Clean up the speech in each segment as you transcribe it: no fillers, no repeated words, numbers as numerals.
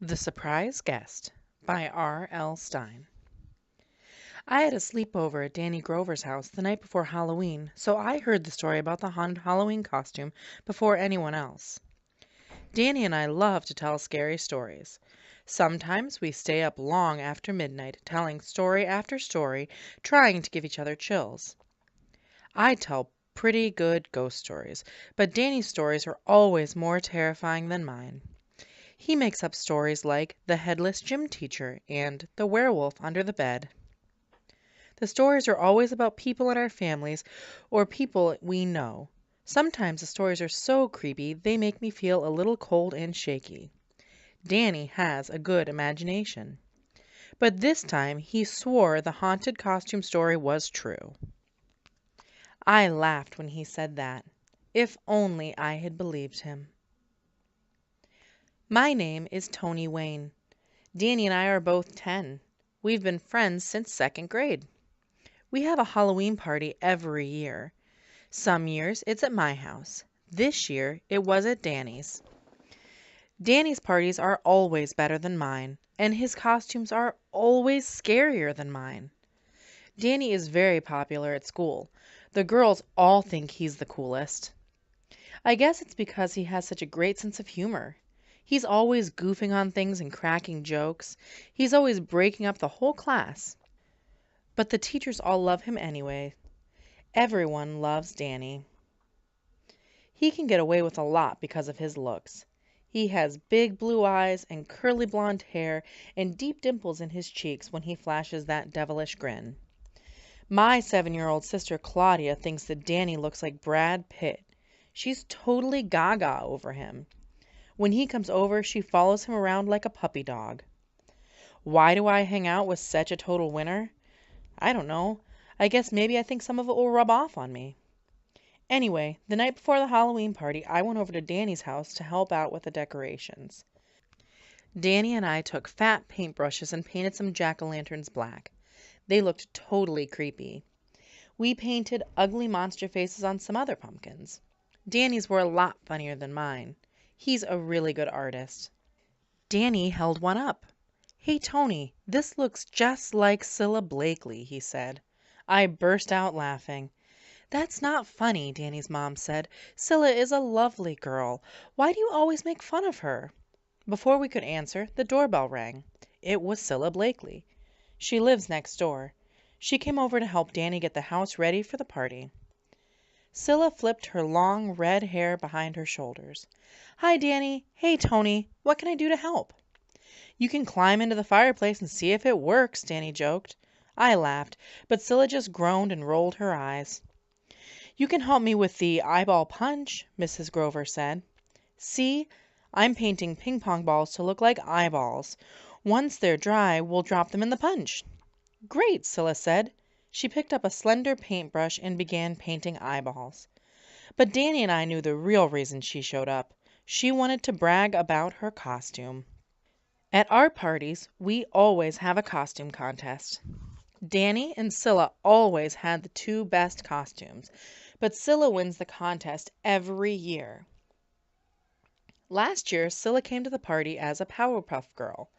The Surprise Guest by R. L. Stein. I had a sleepover at Danny Grover's house the night before Halloween, so I heard the story about the haunted Halloween costume before anyone else. Danny and I love to tell scary stories. Sometimes we stay up long after midnight telling story after story, trying to give each other chills. I tell pretty good ghost stories, but Danny's stories are always more terrifying than mine. He makes up stories like The Headless Gym Teacher and The Werewolf Under the Bed. The stories are always about people in our families or people we know. Sometimes the stories are so creepy they make me feel a little cold and shaky. Danny has a good imagination. But this time he swore the haunted costume story was true. I laughed when he said that. If only I had believed him. My name is Tony Wayne. Danny and I are both 10. We've been friends since second grade. We have a Halloween party every year. Some years it's at my house. This year it was at Danny's. Danny's parties are always better than mine, and his costumes are always scarier than mine. Danny is very popular at school. The girls all think he's the coolest. I guess it's because he has such a great sense of humor. He's always goofing on things and cracking jokes. He's always breaking up the whole class. But the teachers all love him anyway. Everyone loves Danny. He can get away with a lot because of his looks. He has big blue eyes and curly blonde hair and deep dimples in his cheeks when he flashes that devilish grin. My 7-year-old sister Claudia thinks that Danny looks like Brad Pitt. She's totally gaga over him. When he comes over, she follows him around like a puppy dog. Why do I hang out with such a total winner? I don't know. I guess maybe I think some of it will rub off on me. Anyway, the night before the Halloween party, I went over to Danny's house to help out with the decorations. Danny and I took fat paintbrushes and painted some jack-o'-lanterns black. They looked totally creepy. We painted ugly monster faces on some other pumpkins. Danny's were a lot funnier than mine. He's a really good artist. Danny held one up. "Hey, Tony, this looks just like Cilla Blakely," he said. I burst out laughing. "That's not funny," Danny's mom said. "Cilla is a lovely girl. Why do you always make fun of her?" Before we could answer, the doorbell rang. It was Cilla Blakely. She lives next door. She came over to help Danny get the house ready for the party. Cilla flipped her long red hair behind her shoulders. "Hi, Danny. Hey, Tony. What can I do to help?" "You can climb into the fireplace and see if it works," Danny joked. I laughed, but Cilla just groaned and rolled her eyes. "You can help me with the eyeball punch," Mrs. Grover said. "See, I'm painting ping pong balls to look like eyeballs. Once they're dry, we'll drop them in the punch." "Great," Cilla said. She picked up a slender paintbrush and began painting eyeballs. But Danny and I knew the real reason she showed up. She wanted to brag about her costume. At our parties, we always have a costume contest. Danny and Cilla always had the two best costumes, but Cilla wins the contest every year. Last year, Cilla came to the party as a Powerpuff Girl.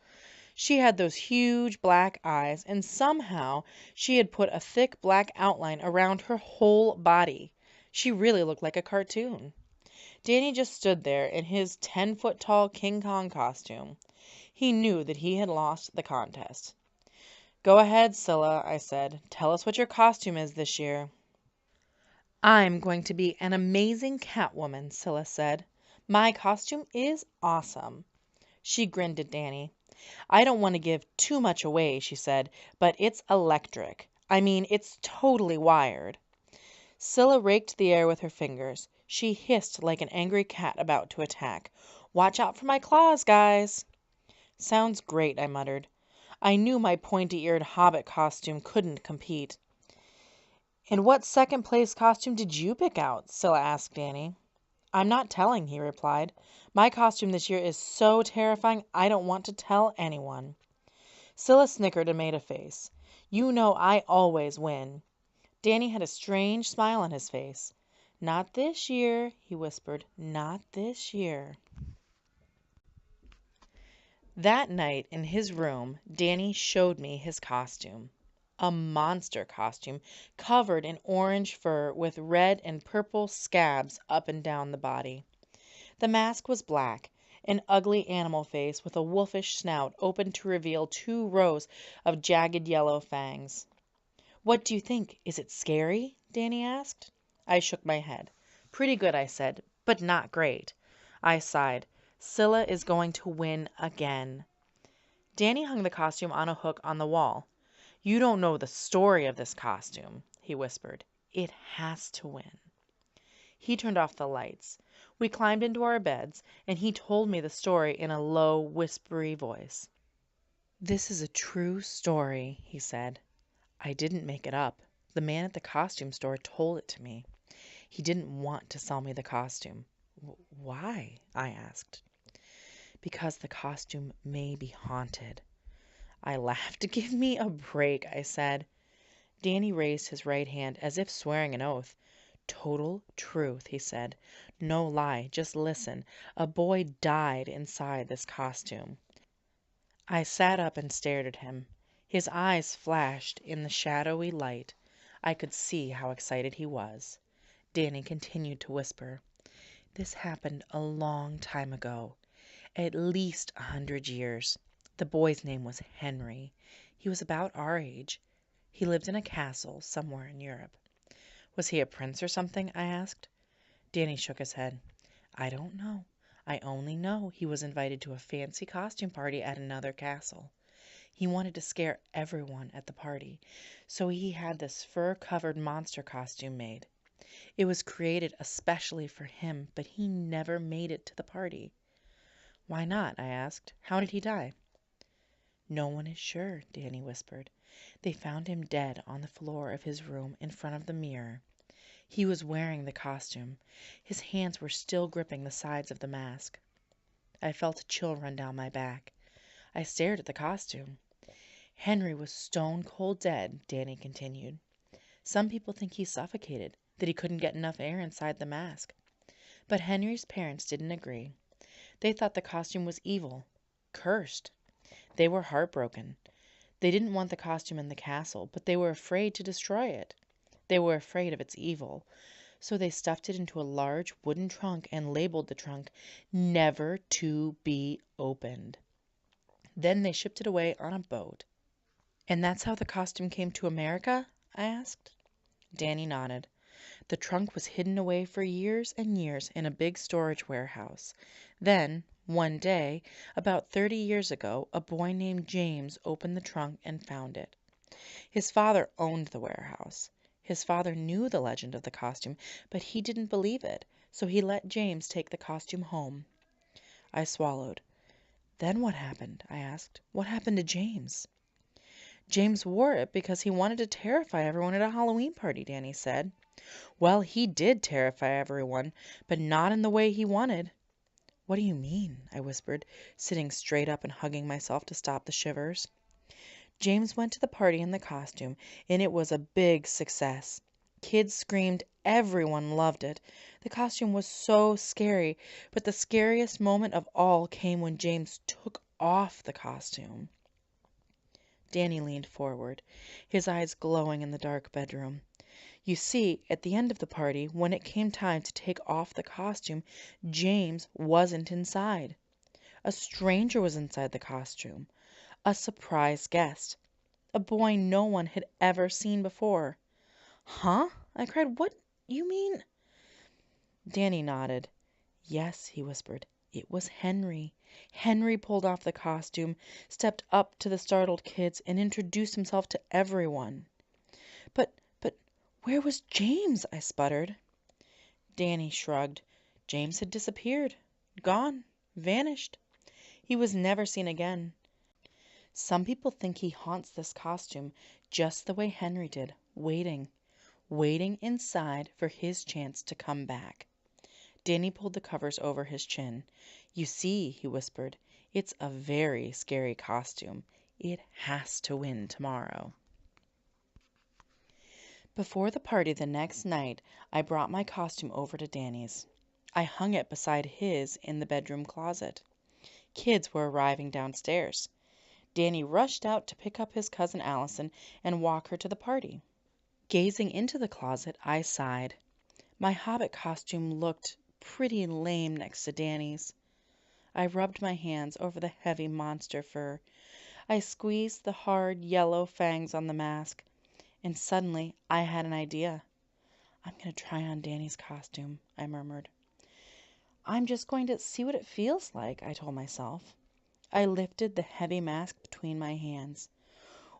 She had those huge black eyes, and somehow she had put a thick black outline around her whole body. She really looked like a cartoon. Danny just stood there in his 10-foot-tall King Kong costume. He knew that he had lost the contest. "Go ahead, Cilla," I said. "Tell us what your costume is this year." "I'm going to be an amazing Catwoman," Cilla said. "My costume is awesome." She grinned at Danny. "I don't want to give too much away," she said, "but it's electric. I mean, it's totally wired." Cilla raked the air with her fingers. She hissed like an angry cat about to attack. "Watch out for my claws, guys." "Sounds great," I muttered. I knew my pointy-eared hobbit costume couldn't compete. "And what second-place costume did you pick out?" Cilla asked Danny. "I'm not telling," he replied. "My costume this year is so terrifying I don't want to tell anyone." Cilla snickered and made a face. "You know I always win." Danny had a strange smile on his face. "Not this year," he whispered. "Not this year." That night in his room, Danny showed me his costume. A monster costume covered in orange fur with red and purple scabs up and down the body. The mask was black, an ugly animal face with a wolfish snout open to reveal 2 rows of jagged yellow fangs. "What do you think? Is it scary?" Danny asked. I shook my head. "Pretty good," I said, "but not great." I sighed. "Scylla is going to win again." Danny hung the costume on a hook on the wall. "You don't know the story of this costume," he whispered. "It has to win." He turned off the lights. We climbed into our beds, and he told me the story in a low, whispery voice. "This is a true story," he said. "I didn't make it up. The man at the costume store told it to me. He didn't want to sell me the costume." "Why?" I asked. "Because the costume may be haunted." I laughed. "Give me a break," I said. Danny raised his right hand as if swearing an oath. "Total truth," he said. "No lie. Just listen. A boy died inside this costume." I sat up and stared at him. His eyes flashed in the shadowy light. I could see how excited he was. Danny continued to whisper. "This happened a long time ago. At least 100 years. The boy's name was Henry. He was about our age. He lived in a castle somewhere in Europe." "Was he a prince or something?" I asked. Danny shook his head. "I don't know. I only know he was invited to a fancy costume party at another castle. He wanted to scare everyone at the party, so he had this fur-covered monster costume made. It was created especially for him, but he never made it to the party." "Why not?" I asked. "How did he die?" "No one is sure," Danny whispered. "They found him dead on the floor of his room in front of the mirror. He was wearing the costume. His hands were still gripping the sides of the mask." I felt a chill run down my back. I stared at the costume. "Henry was stone cold dead," Danny continued. "Some people think he suffocated, that he couldn't get enough air inside the mask. But Henry's parents didn't agree. They thought the costume was evil, cursed. They were heartbroken. They didn't want the costume in the castle, but they were afraid to destroy it. They were afraid of its evil. So they stuffed it into a large wooden trunk and labeled the trunk, 'Never to be opened.' Then they shipped it away on a boat." "And that's how the costume came to America?" I asked. Danny nodded. "The trunk was hidden away for years and years in a big storage warehouse. Then, one day, about 30 years ago, a boy named James opened the trunk and found it. His father owned the warehouse. His father knew the legend of the costume, but he didn't believe it, so he let James take the costume home." I swallowed. "Then what happened?" I asked. "What happened to James?" "James wore it because he wanted to terrify everyone at a Halloween party," Danny said. "Well, he did terrify everyone, but not in the way he wanted." "What do you mean?" I whispered, sitting straight up and hugging myself to stop the shivers. "James went to the party in the costume, and it was a big success. Kids screamed, everyone loved it. The costume was so scary, but the scariest moment of all came when James took off the costume." Danny leaned forward, his eyes glowing in the dark bedroom. "You see, at the end of the party, when it came time to take off the costume, James wasn't inside. A stranger was inside the costume. A surprise guest. A boy no one had ever seen before." "Huh?" I cried. "What you mean?" Danny nodded. "Yes," he whispered. "It was Henry. Henry pulled off the costume, stepped up to the startled kids, and introduced himself to everyone." But where was James?" I sputtered. Danny shrugged. "James had disappeared. Gone. Vanished. He was never seen again. Some people think he haunts this costume just the way Henry did, waiting inside for his chance to come back." Danny pulled the covers over his chin. "You see," he whispered, "it's a very scary costume. It has to win tomorrow." Before the party the next night, I brought my costume over to Danny's. I hung it beside his in the bedroom closet. Kids were arriving downstairs. Danny rushed out to pick up his cousin Allison and walk her to the party. Gazing into the closet, I sighed. My hobbit costume looked pretty lame next to Danny's. I rubbed my hands over the heavy monster fur. I squeezed the hard yellow fangs on the mask, and suddenly I had an idea. "I'm going to try on Danny's costume," I murmured. "I'm just going to see what it feels like," I told myself. I lifted the heavy mask between my hands.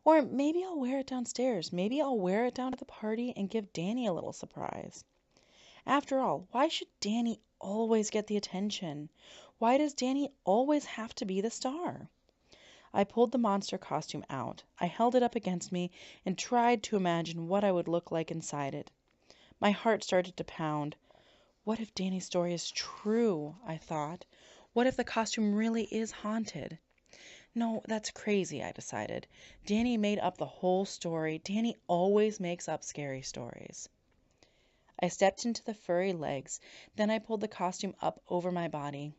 Or maybe I'll wear it downstairs. Maybe I'll wear it down to the party and give Danny a little surprise. After all, why should Danny always get the attention? Why does Danny always have to be the star? I pulled the monster costume out. I held it up against me and tried to imagine what I would look like inside it. My heart started to pound. What if Danny's story is true? I thought. What if the costume really is haunted? No, that's crazy, I decided. Danny made up the whole story. Danny always makes up scary stories. I stepped into the furry legs, then I pulled the costume up over my body.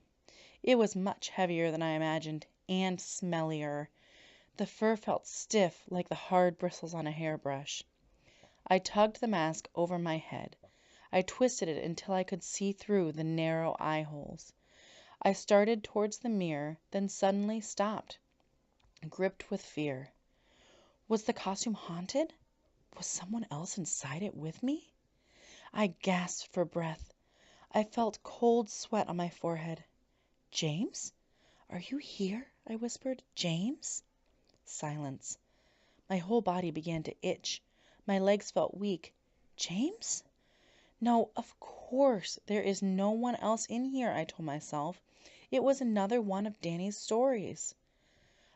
It was much heavier than I imagined, and smellier. The fur felt stiff, like the hard bristles on a hairbrush. I tugged the mask over my head. I twisted it until I could see through the narrow eye holes. I started towards the mirror, then suddenly stopped, gripped with fear. Was the costume haunted? Was someone else inside it with me? I gasped for breath. I felt cold sweat on my forehead. "James? Are you here?" I whispered. "James?" Silence. My whole body began to itch. My legs felt weak. James? No, of course there is no one else in here, I told myself. It was another one of Danny's stories.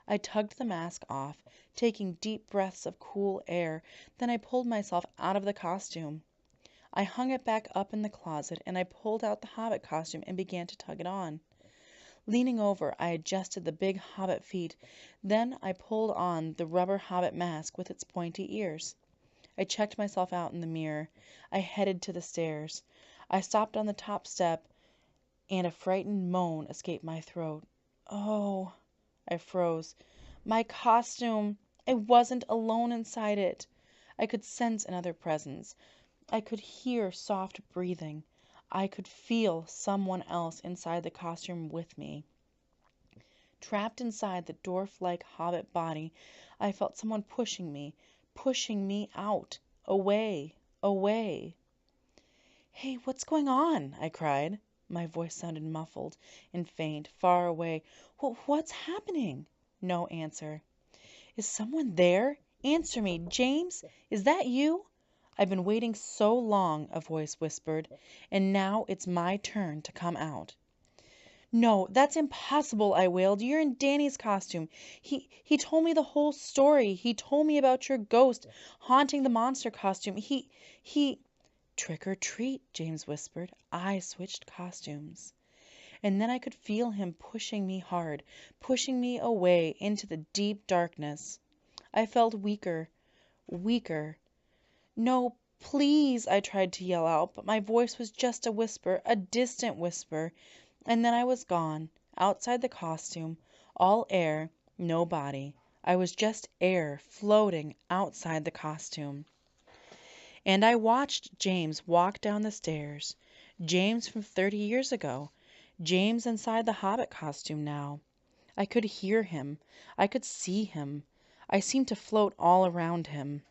I tugged the mask off, taking deep breaths of cool air, then I pulled myself out of the costume. I hung it back up in the closet, and I pulled out the hobbit costume and began to tug it on. Leaning over, I adjusted the big hobbit feet, then I pulled on the rubber hobbit mask with its pointy ears. I checked myself out in the mirror. I headed to the stairs. I stopped on the top step, and a frightened moan escaped my throat. "Oh!" I froze. My costume! I wasn't alone inside it. I could sense another presence. I could hear soft breathing. I could feel someone else inside the costume with me. Trapped inside the dwarf-like hobbit body, I felt someone pushing me out, away, away. "Hey, what's going on?" I cried. My voice sounded muffled and faint, far away. "What's happening?" No answer. "Is someone there? Answer me! James, is that you?" "I've been waiting so long," a voice whispered, "and now it's my turn to come out." "No, that's impossible," I wailed. "You're in Danny's costume. He told me the whole story. He told me about your ghost haunting the monster costume. He "Trick or treat," James whispered. I switched costumes. And then I could feel him pushing me hard, pushing me away into the deep darkness. I felt weaker, weaker. "No, please," I tried to yell out, but my voice was just a whisper, a distant whisper. And then I was gone, outside the costume, all air, no body. I was just air floating outside the costume. And I watched James walk down the stairs. James from 30 years ago. James inside the hobbit costume now. I could hear him. I could see him. I seemed to float all around him.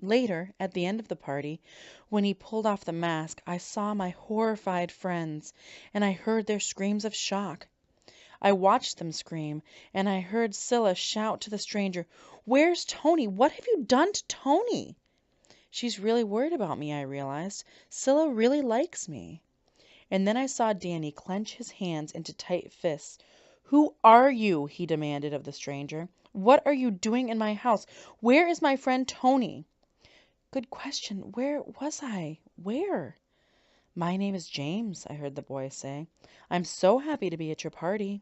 Later, at the end of the party, when he pulled off the mask, I saw my horrified friends, and I heard their screams of shock. I watched them scream, and I heard Scylla shout to the stranger, "Where's Tony? What have you done to Tony?" She's really worried about me, I realized. Scylla really likes me. And then I saw Danny clench his hands into tight fists. "Who are you?" he demanded of the stranger. "What are you doing in my house? Where is my friend Tony?" Good question. Where was I? Where? "My name is James," I heard the boy say. "I'm so happy to be at your party."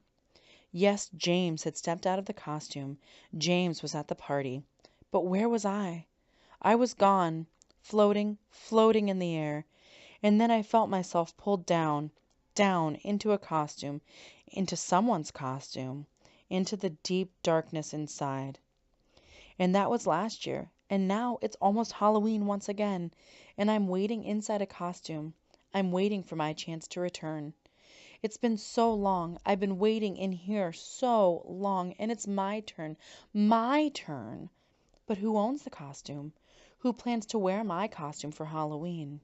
Yes, James had stepped out of the costume. James was at the party. But where was I? I was gone, floating, floating in the air. And then I felt myself pulled down. down into a costume, into someone's costume, into the deep darkness inside. And that was last year. And now it's almost Halloween once again, and I'm waiting inside a costume. I'm waiting for my chance to return. It's been so long. I've been waiting in here so long, and it's my turn. My turn. But who owns the costume? Who plans to wear my costume for Halloween?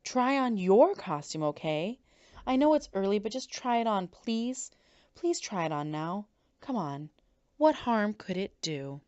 Try on your costume, okay? I know it's early, but just try it on, please. Please try it on now. Come on. What harm could it do?